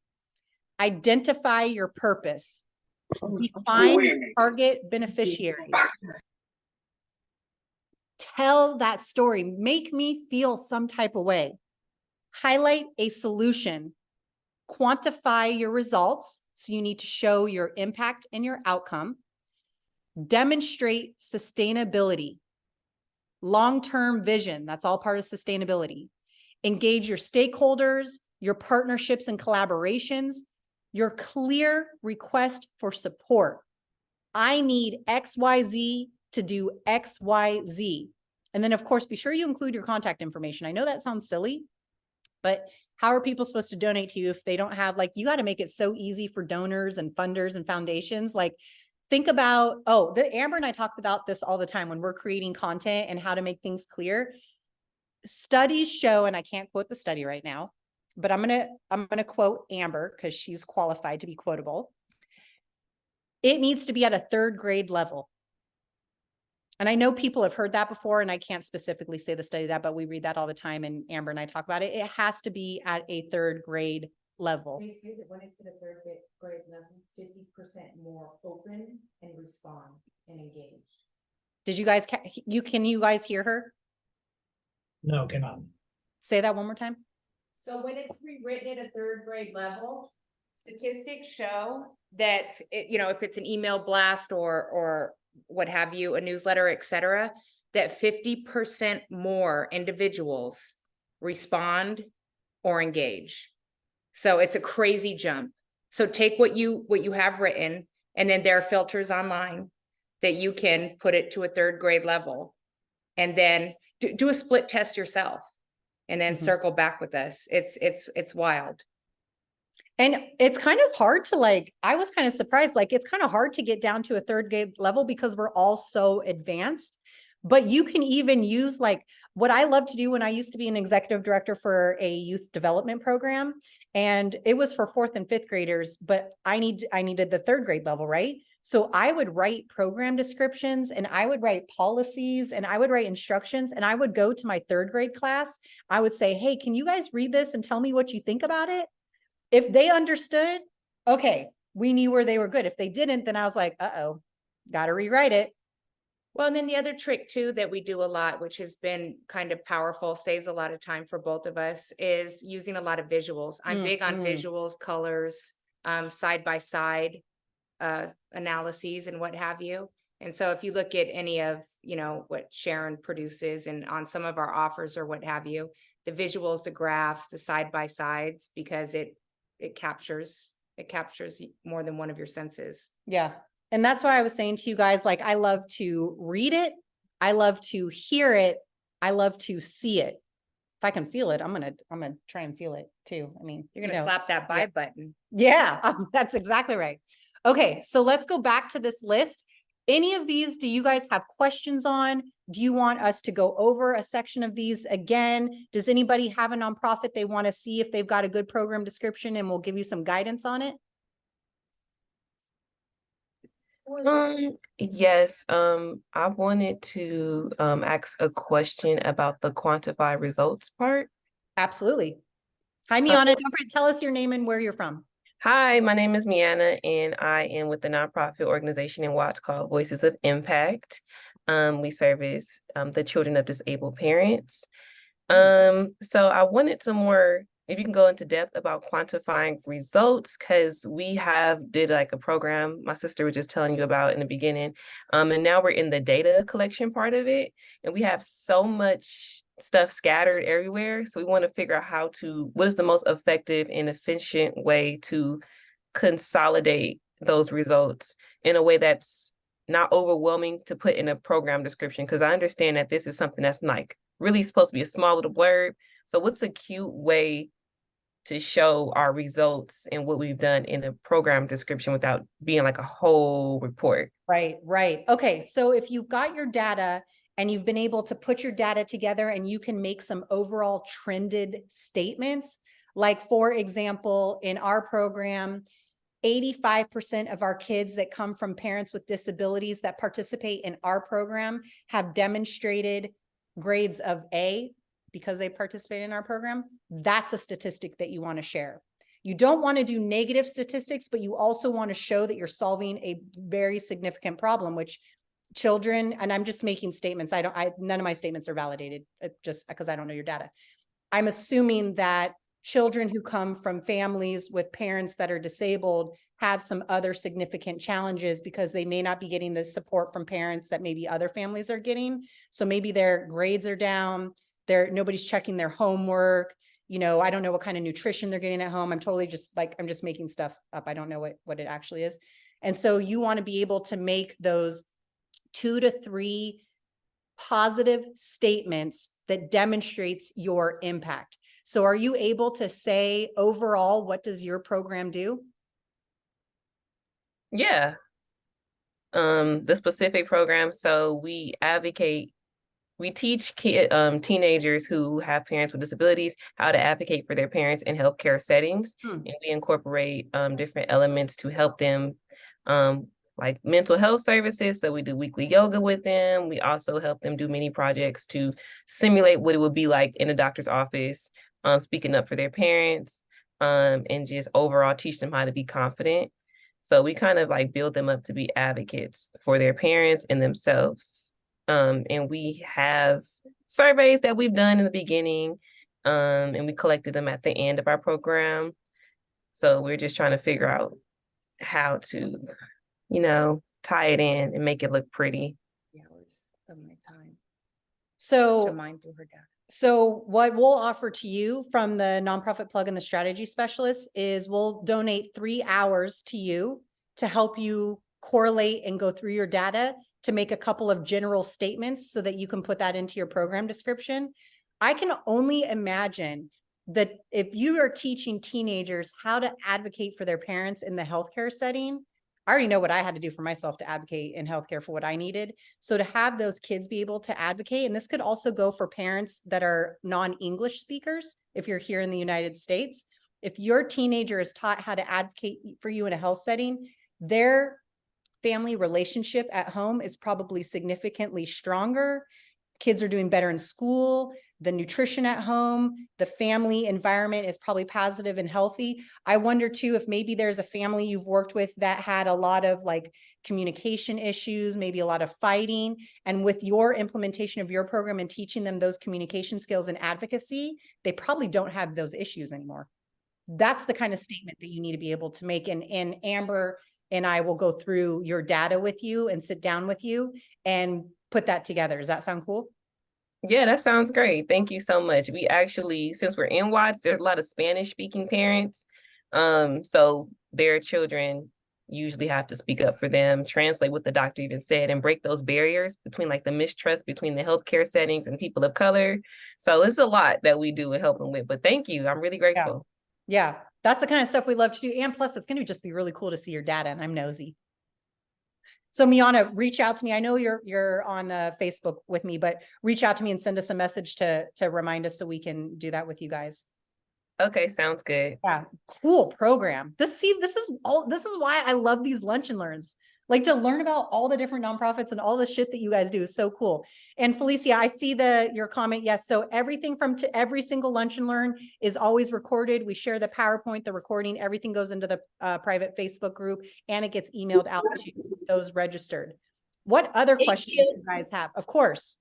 Identify your purpose. Define your target beneficiaries. Tell that story. Make me feel some type of way. Highlight a solution. Quantify your results. So you need to show your impact and your outcome. Demonstrate sustainability. Long-term vision, that's all part of sustainability. Engage your stakeholders, your partnerships and collaborations, your clear request for support. I need XYZ to do XYZ. And then, of course, be sure you include your contact information. I know that sounds silly, but how are people supposed to donate to you if they don't have, you got to make it so easy for donors and funders and foundations. Think about, Amber and I talk about this all the time when we're creating content and how to make things clear. Studies show, and I can't quote the study right now, but I'm gonna quote Amber because she's qualified to be quotable. It needs to be at a 3rd grade level. And I know people have heard that before, and I can't specifically say the study that, but we read that all the time, and Amber and I talk about it. It has to be at a 3rd grade level. They say that when it's at a 3rd grade level, 50% more open and respond and engage. Did you guys, can you guys hear her? No, cannot. Say that one more time. So when it's rewritten at a 3rd grade level, Statistics show that, if it's an email blast or what have you, a newsletter, et cetera, that 50% more individuals respond or engage. So it's a crazy jump. So take what you have written, and then there are filters online that you can put it to a 3rd grade level, and then do a split test yourself, and then circle back with us. It's wild. And it's kind of hard to I was kind of surprised, it's kind of hard to get down to a 3rd grade level because we're all so advanced. But you can even use what I love to do when I used to be an executive director for a youth development program. And it was for 4th and 5th graders, but I needed the 3rd grade level, right? So I would write program descriptions, and I would write policies, and I would write instructions, and I would go to my 3rd grade class. I would say, hey, can you guys read this and tell me what you think about it? If they understood, okay, we knew where they were good. If they didn't, then I was like, uh-oh, got to rewrite it. Well, and then the other trick too that we do a lot, which has been kind of powerful, saves a lot of time for both of us, is using a lot of visuals. I'm big on visuals, colors, side by side analyses and what have you. And so if you look at any of, what Sharon produces and on some of our offers or what have you, the visuals, the graphs, the side by sides, because it captures more than one of your senses. Yeah. And that's why I was saying to you guys, I love to read it. I love to hear it. I love to see it. If I can feel it, I'm going to try and feel it too. I mean, you're going to slap that buy button. Yeah, that's exactly right. Okay. So let's go back to this list. Any of these, do you guys have questions on? Do you want us to go over a section of these again? Does anybody have a nonprofit they want to see if they've got a good program description, and we'll give you some guidance on it? Yes, I wanted to ask a question about the quantify results part. Absolutely. Hi, Miana. Don't forget, tell us your name and where you're from. Hi, my name is Miana, and I am with the nonprofit organization in Watts called Voices of Impact. We service the children of disabled parents. So I wanted some more, if you can go into depth about quantifying results, because we did a program my sister was just telling you about in the beginning. And now we're in the data collection part of it, and we have so much stuff scattered everywhere. So we want to figure out what is the most effective and efficient way to consolidate those results in a way that's not overwhelming to put in a program description. Because I understand that this is something that's really supposed to be a small little blurb. So what's a cute way to show our results and what we've done in a program description without being like a whole report? Right. Okay. So if you've got your data and you've been able to put your data together and you can make some overall trended statements, like for example, in our program, 85% of our kids that come from parents with disabilities that participate in our program have demonstrated grades of A because they participate in our program. That's a statistic that you want to share. You don't want to do negative statistics, but you also want to show that you're solving a very significant problem, which children, and I'm just making statements. None of my statements are validated just because I don't know your data. I'm assuming that children who come from families with parents that are disabled have some other significant challenges because they may not be getting the support from parents that maybe other families are getting. So maybe their grades are down, nobody's checking their homework. I don't know what kind of nutrition they're getting at home. I'm totally I'm just making stuff up. I don't know what it actually is. And so you want to be able to make those 2 to 3 positive statements that demonstrates your impact. So are you able to say overall, what does your program do? Yeah. The specific program. So we teach teenagers who have parents with disabilities how to advocate for their parents in healthcare settings. And we incorporate different elements to help them, like mental health services. So we do weekly yoga with them. We also help them do mini projects to simulate what it would be like in a doctor's office, speaking up for their parents, and just overall teach them how to be confident. So we kind of build them up to be advocates for their parents and themselves. And we have surveys that we've done in the beginning, and we collected them at the end of our program. So we're just trying to figure out how to, tie it in and make it look pretty. Hours of my time to So, mine through her data. so what we'll offer to you from the nonprofit plug and the strategy specialist is we'll donate 3 hours to you to help you correlate and go through your data to make a couple of general statements so that you can put that into your program description. I can only imagine that if you are teaching teenagers how to advocate for their parents in the healthcare setting, I already know what I had to do for myself to advocate in healthcare for what I needed. So to have those kids be able to advocate, and this could also go for parents that are non-English speakers, if you're here in the United States, if your teenager is taught how to advocate for you in a health setting, their family relationship at home is probably significantly stronger. Kids are doing better in school, the nutrition at home, the family environment is probably positive and healthy. I wonder too, if maybe there's a family you've worked with that had a lot of like communication issues, maybe a lot of fighting, and with your implementation of your program and teaching them those communication skills and advocacy, they probably don't have those issues anymore. That's the kind of statement that you need to be able to make. And Amber and I will go through your data with you and sit down with you and put that together. Does that sound cool? Yeah, that sounds great. Thank you so much. We actually, since we're in Watts, there's a lot of Spanish speaking parents. So their children usually have to speak up for them, translate what the doctor even said, and break those barriers between like the mistrust between the healthcare settings and people of color. So it's a lot that we do and help them with, but thank you. I'm really grateful. Yeah, that's the kind of stuff we love to do. And plus it's going to just be really cool to see your data, and I'm nosy. So Miana, reach out to me. I know you're on Facebook with me, but reach out to me and send us a message to remind us so we can do that with you guys. Okay, sounds good. Yeah, cool program. This is why I love these lunch and learns. Like to learn about all the different nonprofits and all the shit that you guys do is so cool. And Felicia, I see your comment. Yes. So everything to every single lunch and learn is always recorded. We share the PowerPoint, the recording, everything goes into the private Facebook group and it gets emailed out to those registered. What other questions do you guys have? Of course.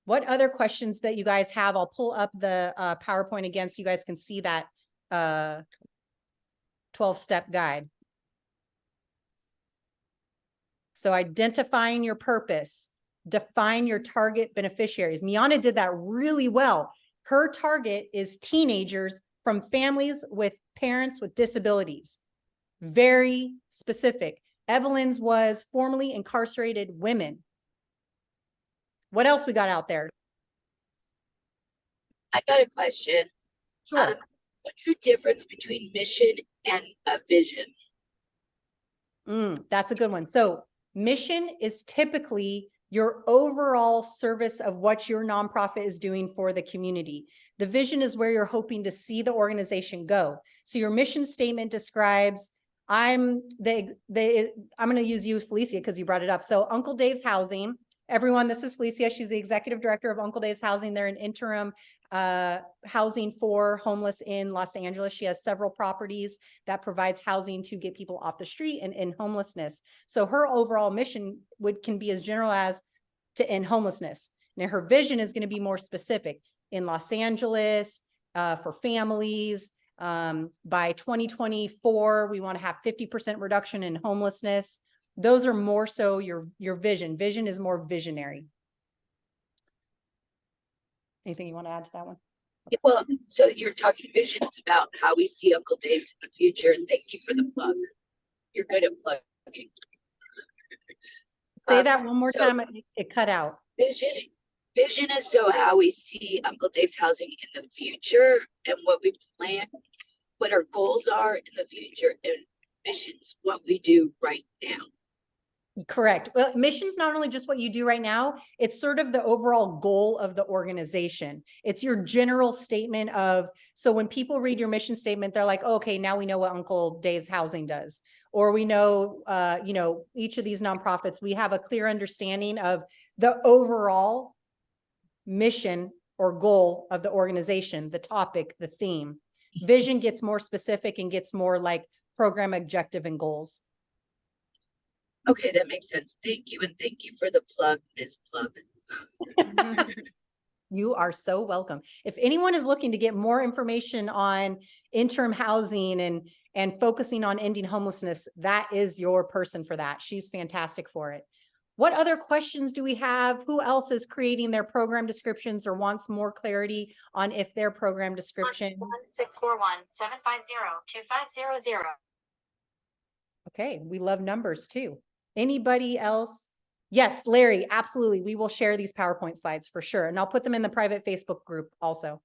What other questions that you guys have? I'll pull up the PowerPoint again so you guys can see that 12-step guide. So identifying your purpose, define your target beneficiaries. Miana did that really well. Her target is teenagers from families with parents with disabilities. Very specific. Evelyn's was formerly incarcerated women. What else we got out there? I got a question. Sure. What's the difference between mission and a vision? That's a good one. So mission is typically your overall service of what your nonprofit is doing for the community. The vision is where you're hoping to see the organization go. So your mission statement describes, I'm going to use you, Felicia, because you brought it up. So Uncle Dave's Housing. Everyone, this is Felicia. She's the executive director of Uncle Dave's Housing. They're an interim housing for homeless in Los Angeles. She has several properties that provides housing to get people off the street and in homelessness. So her overall mission can be as general as to end homelessness. Now her vision is going to be more specific in Los Angeles for families. By 2024, we want to have 50% reduction in homelessness. Those are more so your vision. Vision is more visionary. Anything you want to add to that one? Well, so you're talking visions about how we see Uncle Dave's in the future. And thank you for the plug. You're good at plugging. Say that one more time. It cut out. Vision is so how we see Uncle Dave's Housing in the future and what we plan, what our goals are in the future, and missions, what we do right now. Correct. Well, mission's not only just what you do right now, it's sort of the overall goal of the organization. It's your general statement of, so when people read your mission statement, they're like, oh, okay, now we know what Uncle Dave's Housing does. Or we know, each of these nonprofits, we have a clear understanding of the overall mission or goal of the organization, the topic, the theme. Vision gets more specific and gets more like program objective and goals. Okay, that makes sense. Thank you. And thank you for the plug, Ms. Plug. You are so welcome. If anyone is looking to get more information on interim housing and focusing on ending homelessness, that is your person for that. She's fantastic for it. What other questions do we have? Who else is creating their program descriptions or wants more clarity on if their program description? 641-750-2500. Okay, we love numbers too. Anybody else? Yes, Larry, absolutely. We will share these PowerPoint slides for sure. And I'll put them in the private Facebook group also.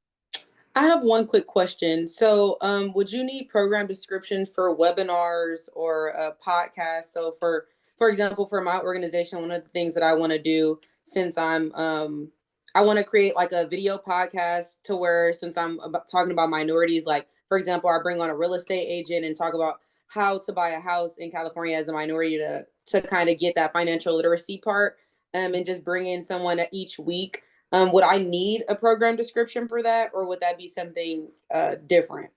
I have one quick question. So, would you need program descriptions for webinars or a podcast? So for example, for my organization, one of the things that I want to do since I want to create like a video podcast to where, since I'm talking about minorities, like for example, I bring on a real estate agent and talk about how to buy a house in California as a minority to kind of get that financial literacy part, and just bring in someone each week. Would I need a program description for that, or would that be something different?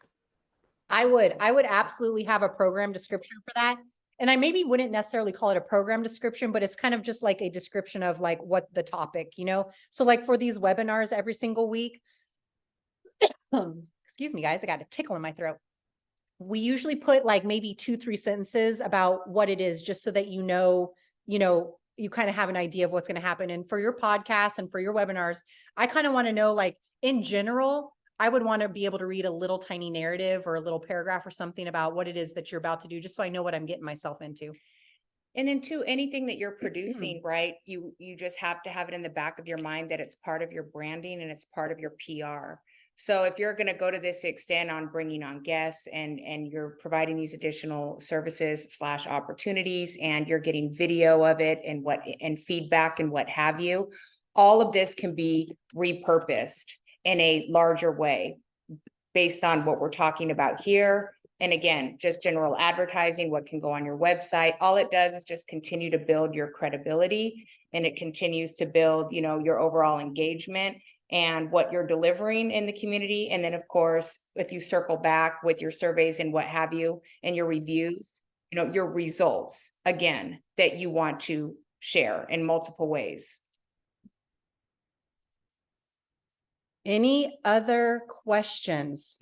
I would absolutely have a program description for that. And I maybe wouldn't necessarily call it a program description, but it's kind of just like a description of like what the topic, you know? So like for these webinars every single week, excuse me, guys, I got a tickle in my throat. We usually put like maybe 2-3 sentences about what it is, just so that you know, you kind of have an idea of what's going to happen. And for your podcast and for your webinars, I kind of want to know, like in general, I would want to be able to read a little tiny narrative or a little paragraph or something about what it is that you're about to do, just so I know what I'm getting myself into. And then too, anything that you're producing, right? You just have to have it in the back of your mind that it's part of your branding and it's part of your PR. So if you're going to go to this extent on bringing on guests and you're providing these additional services / opportunities, and you're getting video of it and feedback and what have you, all of this can be repurposed in a larger way based on what we're talking about here. And again, just general advertising, what can go on your website. All it does is just continue to build your credibility, and it continues to build, your overall engagement and what you're delivering in the community. And then of course, if you circle back with your surveys and what have you, and your reviews, your results, again, that you want to share in multiple ways. Any other questions?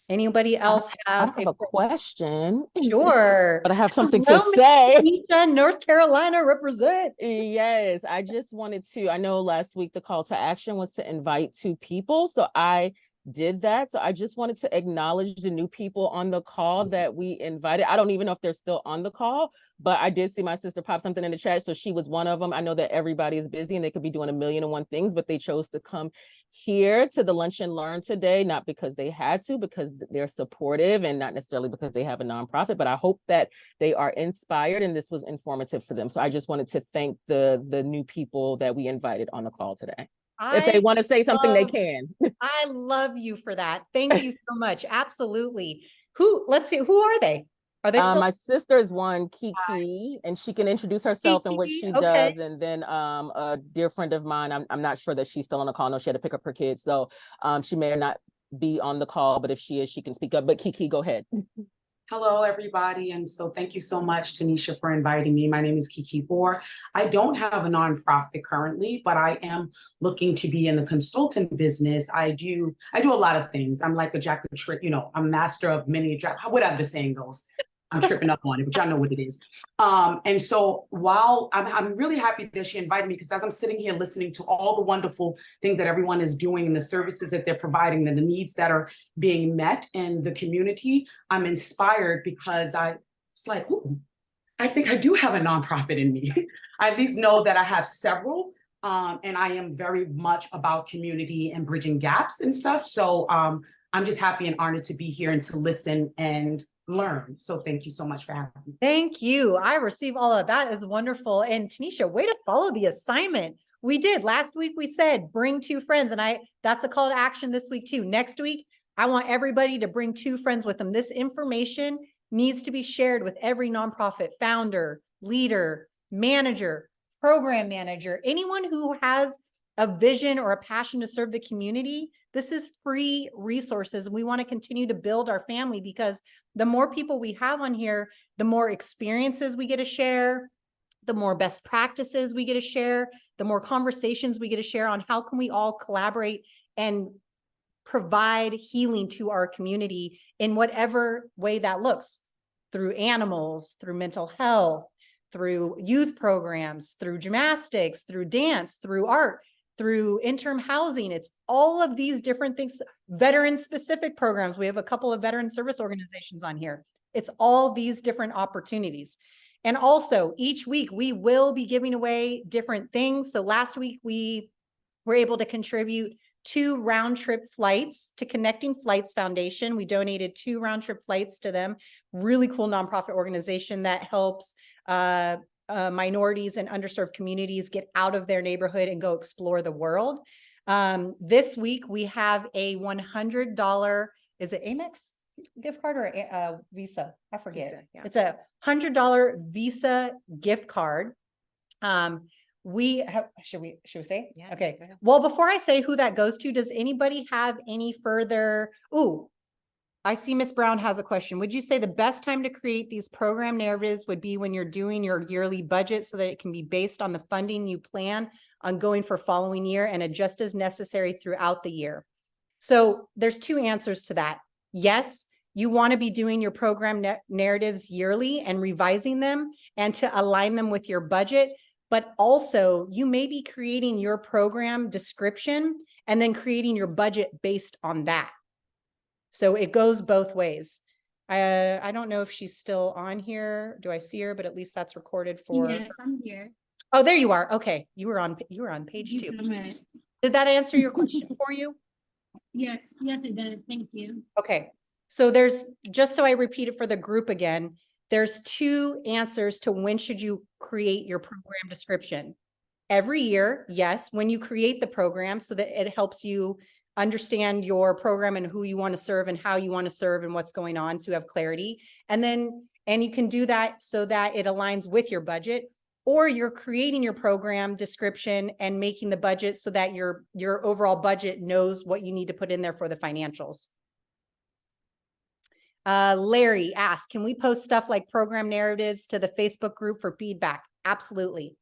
Anybody else I have have a question. Sure. But I have something Hello, to say. Tanisha, North Carolina, represent. Yes, I just wanted to, I know last week the call to action was to invite 2 people. So I did that. So I just wanted to acknowledge the new people on the call that we invited. I don't even know if they're still on the call, but I did see my sister pop something in the chat. So she was one of them. I know that everybody is busy and they could be doing 1,000,001 things, but they chose to come here to the Lunch and Learn today, not because they had to, because they're supportive, and not necessarily because they have a nonprofit, but I hope that they are inspired and this was informative for them. So I just wanted to thank the new people that we invited on the call today. If they want to say something, they can. I love you for that. Thank you so much. Absolutely. Let's see, who are they? Are they still? My sister is one, Kiki, and she can introduce herself and what she does. And then a dear friend of mine, I'm not sure that she's still on the call. No, she had to pick up her kids. So she may or not be on the call, but if she is, she can speak up. But Kiki, go ahead. Hello, everybody. And so thank you so much, Tanisha, for inviting me. My name is Kiki Bohr. I don't have a nonprofit currently, but I am looking to be in the consultant business. I do a lot of things. I'm like a jack of trick, I'm master of many, whatever the saying goes. I'm tripping up on it, but y'all know what it is. And so while I'm really happy that she invited me, because as I'm sitting here listening to all the wonderful things that everyone is doing and the services that they're providing and the needs that are being met in the community, I'm inspired, because it's like, ooh, I think I do have a nonprofit in me. I at least know that I have several, and I am very much about community and bridging gaps and stuff. So I'm just happy and honored to be here and to listen and learn. So thank you so much for having me. Thank you. I receive all of that. Is wonderful. And Tanisha, way to follow the assignment. We did last week. We said bring 2 friends, and that's a call to action this week too. Next week, I want everybody to bring 2 friends with them. This information needs to be shared with every nonprofit founder, leader, manager, program manager, anyone who has a vision or a passion to serve the community. This is free resources. We want to continue to build our family, because the more people we have on here, the more experiences we get to share, the more best practices we get to share, the more conversations we get to share on how can we all collaborate and provide healing to our community in whatever way that looks, through animals, through mental health, through youth programs, through gymnastics, through dance, through art, through interim housing. It's all of these different things, veteran specific programs. We have a couple of veteran service organizations on here. It's all these different opportunities. And also each week we will be giving away different things. So last week we were able to contribute 2 round trip flights to Connecting Flights Foundation. We donated 2 round trip flights to them. Really cool nonprofit organization that helps minorities and underserved communities get out of their neighborhood and go explore the world. This week we have a $100, is it Amex gift card or Visa? I forget. Visa, yeah. It's a $100 Visa gift card. We have, should we say? Yeah, Okay. go ahead. Well, before I say who that goes to, does anybody have any further? Ooh, I see Miss Brown has a question. Would you say the best time to create these program narratives would be when you're doing your yearly budget so that it can be based on the funding you plan on going for following year and adjust as necessary throughout the year? So there's 2 answers to that. Yes, you want to be doing your program narratives yearly and revising them and to align them with your budget. But also you may be creating your program description and then creating your budget based on that. So it goes both ways. I don't know if she's still on here. Do I see her? But at least that's recorded for. Yes, I'm here. Oh, there you are. Okay. You were on page 2. Did that answer your question for you? Yes, yes, it does. Thank you. Okay. So there's, just so I repeat it for the group again, there's 2 answers to when should you create your program description. Every year, yes, when you create the program so that it helps you understand your program and who you want to serve and how you want to serve and what's going on to have clarity. And you can do that so that it aligns with your budget, or you're creating your program description and making the budget so that your overall budget knows what you need to put in there for the financials. Larry asked, can we post stuff like program narratives to the Facebook group for feedback? Absolutely.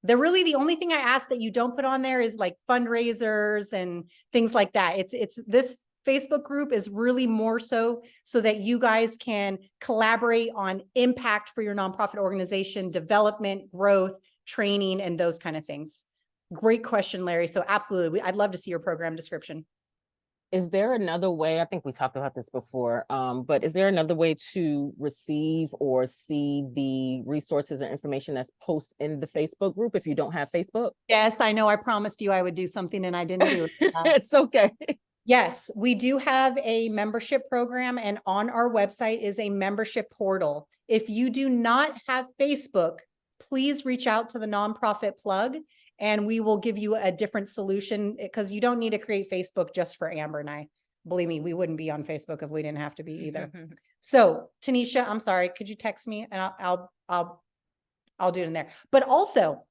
The only thing I ask that you don't put on there is like fundraisers and things like that. It's this Facebook group is really more so that you guys can collaborate on impact for your nonprofit organization, development, growth, training, and those kind of things. Great question, Larry. So absolutely, I'd love to see your program description. Is there another way? I think we talked about this before, but is there another way to receive or see the resources and information that's posted in the Facebook group if you don't have Facebook? Yes, I know. I promised you I would do something and I didn't do it. It's okay. Yes, we do have a membership program, and on our website is a membership portal. If you do not have Facebook, please reach out to the nonprofit plug and we will give you a different solution, because you don't need to create Facebook just for Amber and I. Believe me, we wouldn't be on Facebook if we didn't have to be either. So Tanisha, I'm sorry, could you text me and I'll do it in there. But also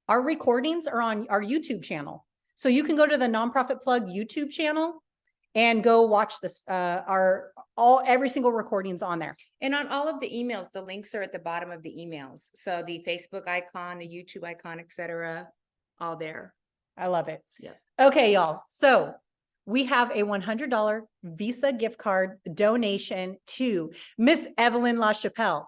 our recordings are on our YouTube channel. So you can go to the Nonprofit Plug YouTube channel and go watch this, every single recording's on there. And on all of the emails, the links are at the bottom of the emails. So the Facebook icon, the YouTube icon, etc., all there. I love it. Yeah. Okay, y'all. So we have a $100 Visa gift card donation to Miss Evelyn LaChapelle.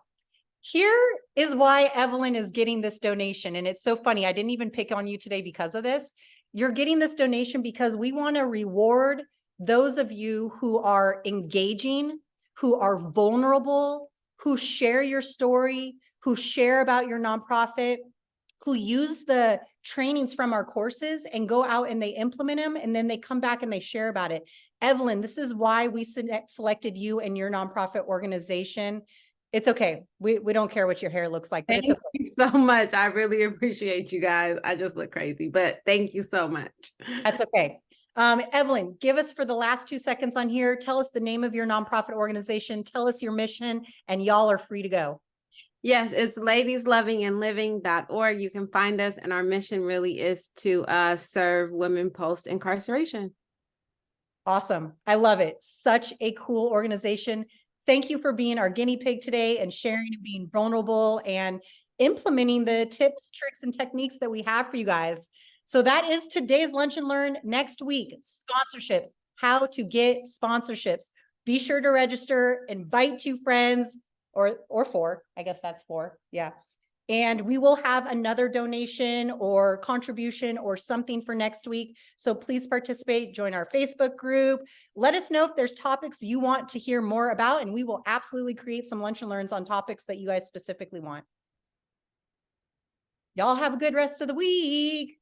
Here is why Evelyn is getting this donation. And it's so funny. I didn't even pick on you today because of this. You're getting this donation because we want to reward those of you who are engaging, who are vulnerable, who share your story, who share about your nonprofit, who use the trainings from our courses and go out and they implement them, and then they come back and they share about it. Evelyn, this is why we selected you and your nonprofit organization. It's okay. We don't care what your hair looks like, but it's okay. Thank you so much. I really appreciate you guys. I just look crazy, but thank you so much. That's okay. Evelyn, give us for the last 2 seconds on here. Tell us the name of your nonprofit organization. Tell us your mission, and y'all are free to go. Yes, it's ladieslovingandliving.org. You can find us, and our mission really is to serve women post-incarceration. Awesome. I love it. Such a cool organization. Thank you for being our guinea pig today and sharing and being vulnerable and implementing the tips, tricks, and techniques that we have for you guys. So that is today's Lunch and Learn. Next week, sponsorships, how to get sponsorships. Be sure to register, invite 2 friends or 4. I guess that's 4. Yeah. And we will have another donation or contribution or something for next week. So please participate, join our Facebook group. Let us know if there's topics you want to hear more about, and we will absolutely create some Lunch and Learns on topics that you guys specifically want. Y'all have a good rest of the week.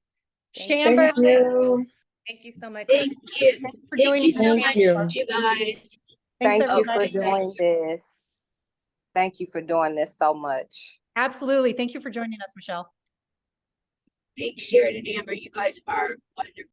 Chamber. Thank you. Thank you so much. Thank you. For Thank joining you so us. much, you guys. Thanks, Thank you for everybody. doing this. Thank you for doing this so much. Absolutely. Thank you for joining us, Michelle. Thanks, Sharon and Amber. You guys are wonderful.